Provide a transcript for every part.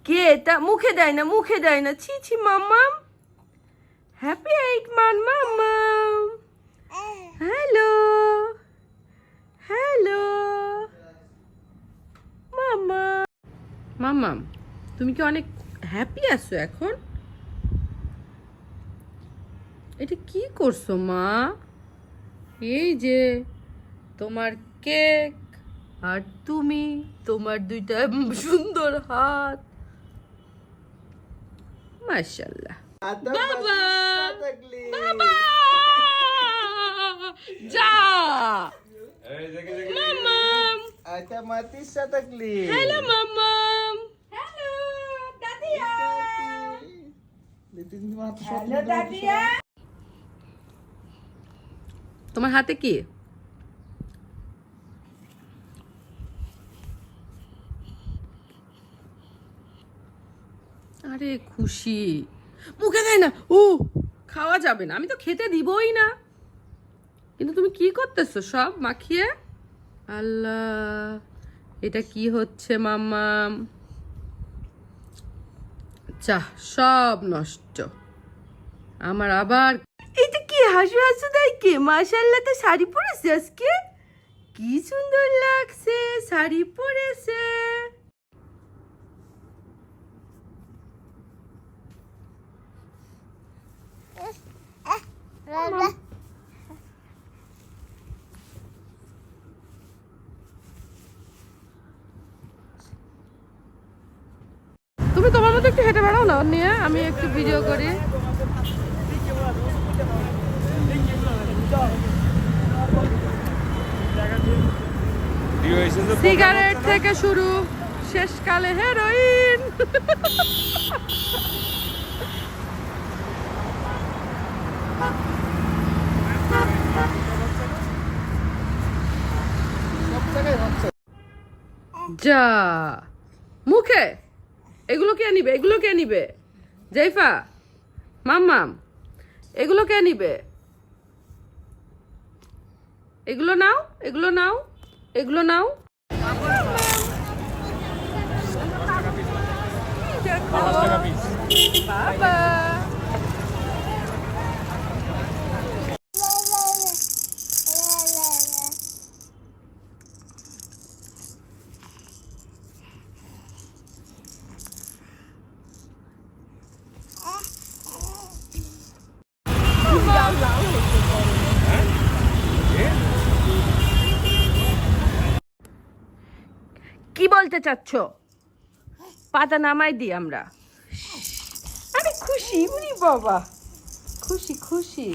কে এটা? মুখে দেয় না, মুখে দেয় না। ছি ছি মাম্মাম। হ্যাপি 8 month মাম্মাম। হ্যালো হ্যালো মাম্মা। মাম্মাম, তুমি কি অনেক হ্যাপি আছো এখন? এটা কি করছো মা? এই যে তোমার কেক, আর তুমি তোমার দুইটা সুন্দর হাত। মাশাআল্লাহ। বাবা বাবা যা মাম্মাম। Ata mati sa tagli. Hello মাম্মাম। হ্যালো দাদিয়া। Litin mo ato হ্যালো দাদিয়া। তোমার হাতে কি? আরে খুশি, মুখে দেয় না। ও খাওয়া যাবে না, আমি তো খেতে দিবই না। কিন্তু তুমি কি করতেছো সব মাখিয়ে? আল্লাহ, এটা কি হচ্ছে মাম্মাম? যা, সব নষ্ট। আমার আবার এটা কি হাসু হাসু দেয় কে? মাশাআল্লাহ, তো শাড়ি পরেছে আজকে, কি সুন্দর লাগছে শাড়ি পরেছে। তুমি তোমার মতো একটু হেঁটে বেড়াও না ওর নিয়ে, আমি একটু ভিডিও করি। সিগারেট থেকে শুরু, শেষকালে হেরোইন। যা মুখে, এগুলো কে নিবে? এগুলো কে নিবে? জাইফা মাম্মাম, এগুলো কে নিবে? এগুলো নাও, এগুলো নাও, এগুলো নাও। বাবা কি বলতে চাচ্ছ? পাতা নামাই দিই আমরা। আরে খুশি, উনি বাবা খুশি খুশি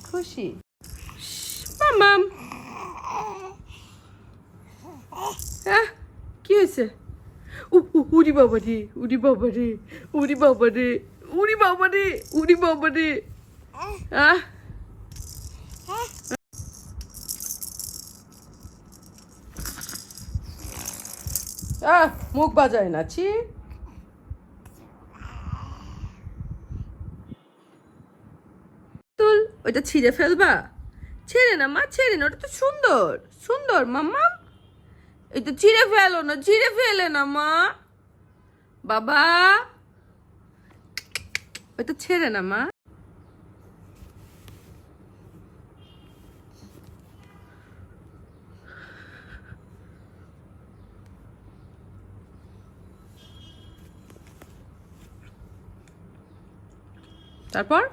খুশি। মামাম কি হয়েছে? উড়ি বাবা রে, উড়ি বাবা রে, উড়ি বাবা রে, উড়ি বাবা রে, উড়ি বাবা রে। মুখ বাজায় না, ছি। তুল, ওইটা ছিঁড়ে ফেলবা? ছেড়ে না মা, ছেড়ে না, ওটা তো সুন্দর সুন্দর মাম্মা। এই তো ছিঁড়ে ফেলো না, ছিঁড়ে ফেলে না মা। বাবা ওইটা ছেড়ে না মা। তারপর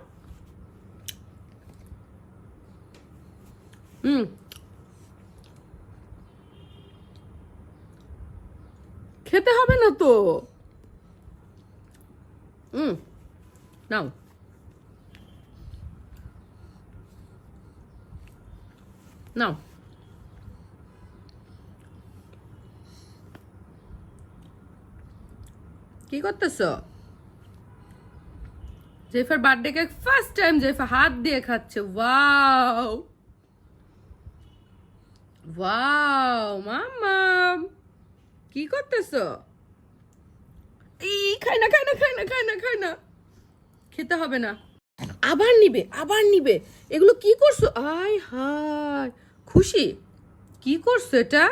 খেতে হবে না তো। নাও নাও। কি করতেছ? জেফার বার্থডে কেক ফার্স্ট টাইম জেফা হাত দিয়ে খাচ্ছে। ওয়াও ওয়াও মাম্মাম, কি করতেছ? এই খায় না, খায় না, খায় না, খায় না, খায় না, খেতে হবে না। আবার নিবে, আবার নিবে। এগুলো কি করছো? আয় হায় খুশি, কি করছো এটা?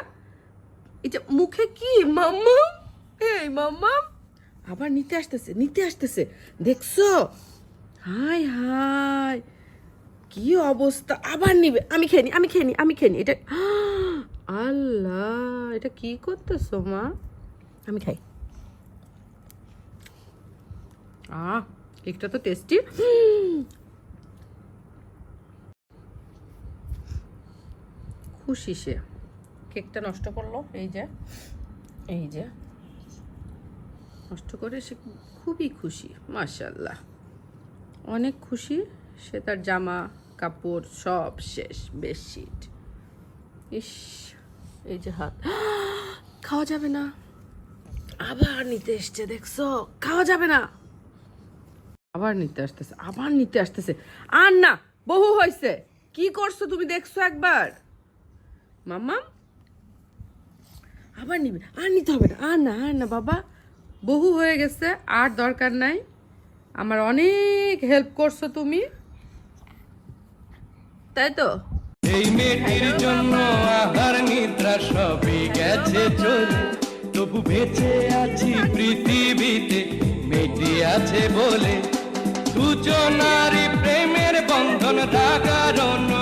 এটা মুখে কি মাম্মা? এই মাম্মাম আবার নিতে আসতেছে দেখছো? হাই হাই কি অবস্থা, আবার নিবে। আমি খেয়ে নি এটা। আল্লাহ, এটা কি করতেছো মা? আমি খাই। কেকটা তো টেস্টি। খুশি সে, কেকটা নষ্ট করলো। এই যে নষ্ট করে সে খুবই খুশি, মাশাআল্লাহ অনেক খুশি। সে তার জামা কাপড় সব শেষ, বেডশিট। ইস, এই যে হাত, খাওয়া যাবে না। আবার নিতে এসছে, দেখছো? খাওয়া যাবে না। আবার নিতে আসতেছে। আর না, বহু হয়েছে। কি করছো তুমি, দেখছো একবার? মাম্মা আবার নিবে, আর নিতে হবে না। আর না বাবা, বহু হয়ে গেছে, আর দরকার নাই। আমার অনেক হেল্প করছো তুমি, তাই তো? এই মেয়েটির জন্য আহার নিদ্রা সবই গেছে চলে, তবু বেঁচে আছি পৃথিবীতে মেয়েটি আছে বলে। দুজনারই প্রেমের বন্ধন থাকার অন্য